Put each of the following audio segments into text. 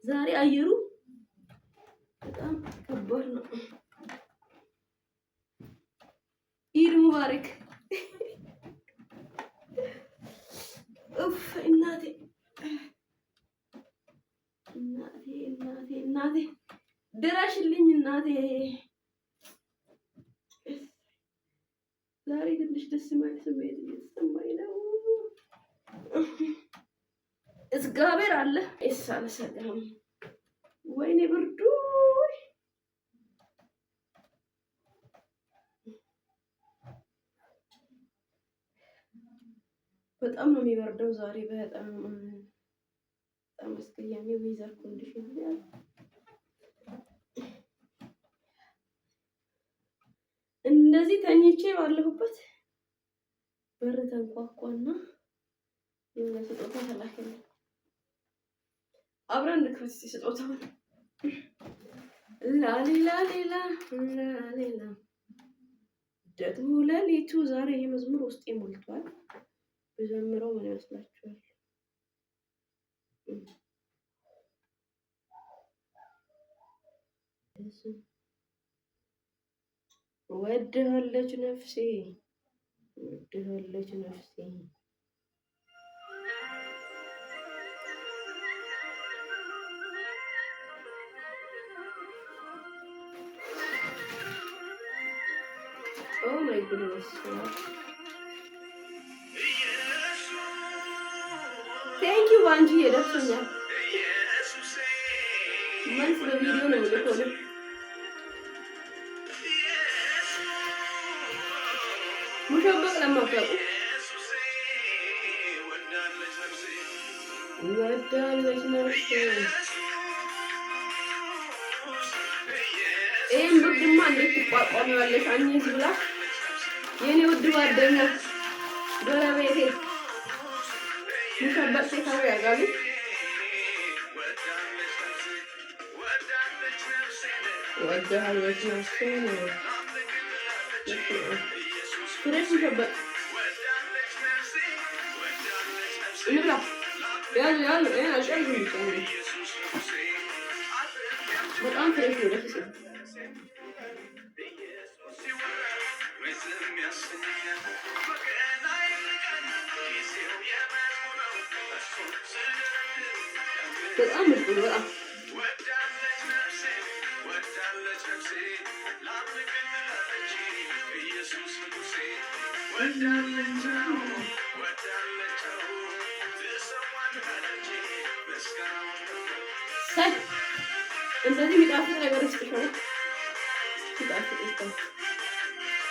ዛሬ አየሩ በጣም ከባድ ነው። ኢድ ሙባረክ። ኡፍ እናቴ ድረሽልኝ እናቴ። ዛሬ ትንሽ ደስ የማይል ስሜት እየተሰማኝ ነው። እግዚአብሔር አለ ኢሳለ ሰላም። ወይኔ ብርዱ በጣም ነው የሚበርደው ዛሬ። በጣም አስቀያሚ ዌዘር ኮንዲሽን ያለ እንደዚህ ተኝቼ ባለሁበት በር ተንኳኳና የሆነ ስጦታ ተላከልኝ። አብረን እንክፈት እስኪ ስጦታውን። ላሊላ ሌላ ላሊላ ደግሞ ሌሊቱ ዛሬ የመዝሙር ውስጥ ሞልቷል። በዘምረው ምን ይመስላችኋል? ወድሃለች ነፍሴ ወድሃለች ነፍሴ Oh my goodness. Thank you Vanji የደርሶኛል። መልስ በቪዲዮ ነው ልኮልኝ። ሙሽበቅ ለማታውቁ ወዳለች ነፍሴ። ይሄን ብርድማ እንዴት ትቋቋሚዋለሽ አንቺ ብላ የኔ ውድ ጓደኛ ጎረቤቴ ሙሽበቅ ሲታው ያጋሉ ወዳለች ነፍሴ ፍሬሽ ሙሽበቅ እንብላ ያሉ አሸርጉ ይጨምሩ በጣም ፍሬሽ ነው ደስ ይላል። በጣም ምርጥ ነው። በጣም እንደዚህ የሚጣፍጥ ነገር ይስጥሻል።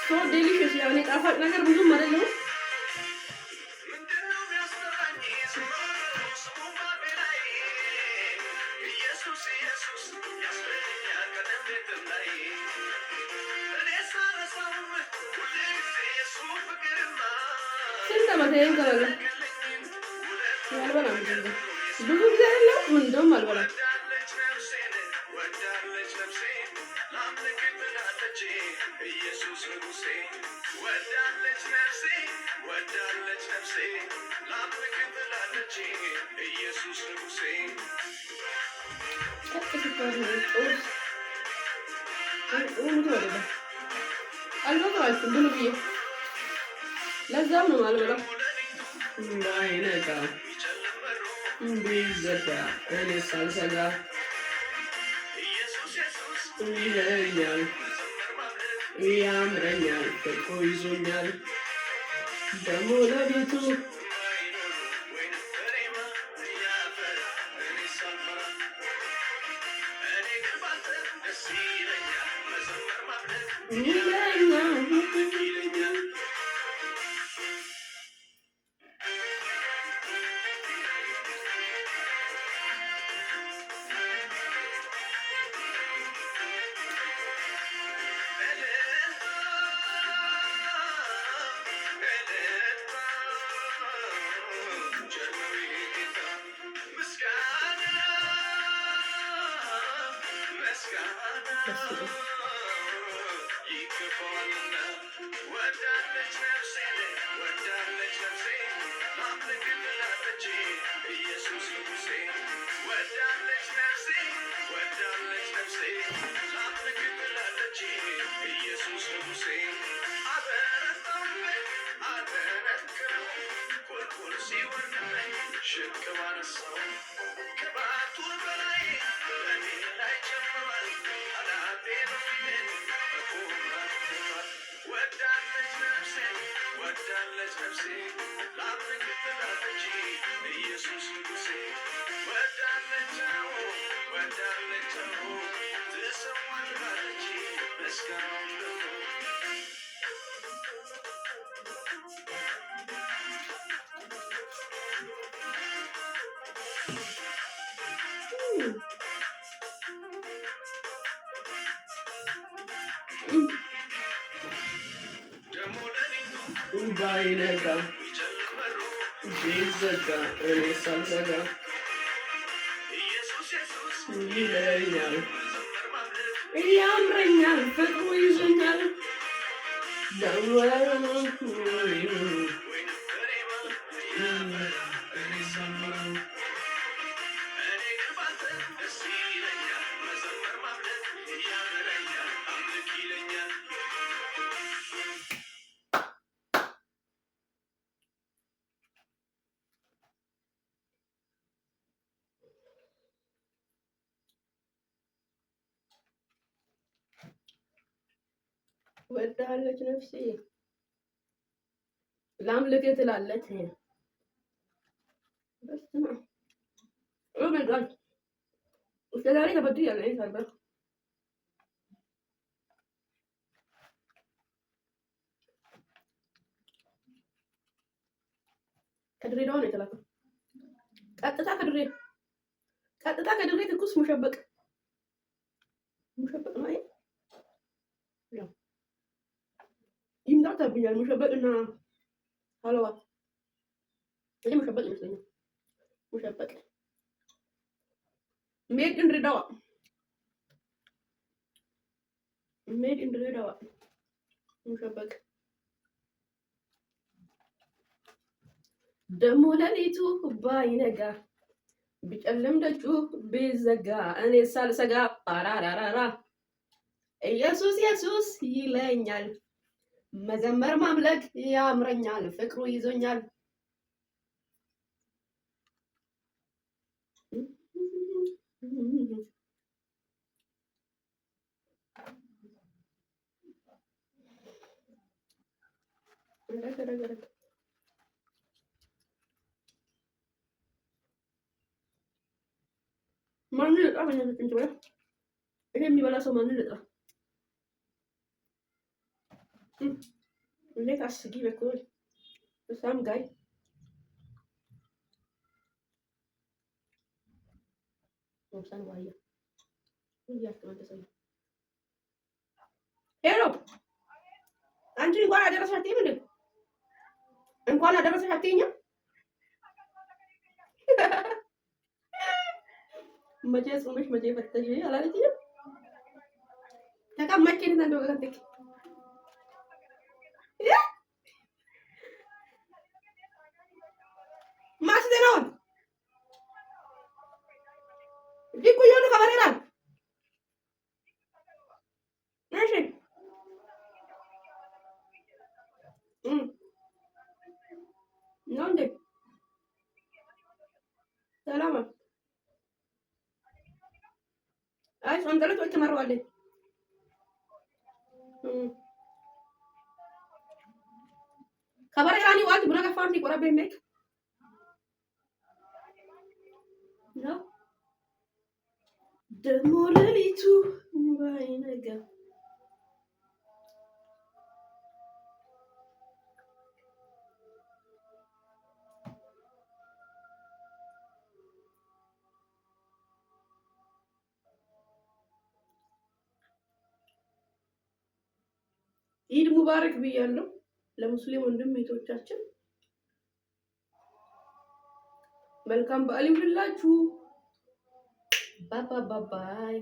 ሶ ዴሊሽስ ያው እኔ ጣፋጭ ነገር ብዙም አይደለም። ስንት ዓመት ይሄን ከበላ አልበላም። ብዙ ጊዜ አይደለም እንደውም አልበላም። አልበላም ብሉ ብዬ ለዛም ነው አልበላም። እንዳይነጋ ቢዘጋ እኔ ሳልሰጋ ይለኛል ያምረኛል ፍቅሩ ይዞኛል ደግሞ ለቤቱ ባይነጋ ቢዘጋ እኔ ሳልዘጋ ይለኛል ያምረኛል ፍቅሩ ይዞኛል ወዳለች ነፍሴ ላምልክ ትላለች። በስመ አብ ወልድ እስከ ዛሬ ተበድያለሁ። እኔ ሳልበላ ከድሬዳዋ ነው የተላከው። ቀጥታ ከድሬ ትኩስ ሙሸበቅ ነው። ይምጣብኛል ሙሸበቅና ሀለዋ። ይሄ ሙሸበቅ ይመስለኛል። ሙሸበቅ ሜድ ኢን ድሬዳዋ ሙሸበቅ ደሞ ሌሊቱ ባይነጋ ቢጨልም ደጁ ቢዘጋ እኔ ሳልሰጋ ፓራራራራ ኢየሱስ ኢየሱስ ይለኛል መዘመር ማምለክ ያምረኛል ፍቅሩ ይዞኛል። ማንን ልጥራ? ይሄ የሚበላ ሰው ማንን ልጥራ? እንዴት አስጊ በኩል እሳም ጋይ ወሳን ዋያ ሄሎ አንቺ እንኳን አደረሰሽ አትይም እንዴ? እንኳን አደረሰሽ አትይኝም? መቼ ጾመሽ መቼ ፈተሽ አላለችኝም? ተቀመጭ እንደው ከንተክ ማስደናውን ዲኩዮኑ ከበሬራል እሺ ነው እንዴ? ሰላም አይ ሰንጠለቶች ተመረዋለች። ከበሬራኒ ዋት ብሎ ከፋንቲ ቆረበ ሜክ ነው ደሞ ሌሊቱ ባይነጋ ኢድ ሙባረክ ብያለሁ ለሙስሊም ወንድም እህቶቻችን። መልካም በዓል ይሁንላችሁ። ባባባይ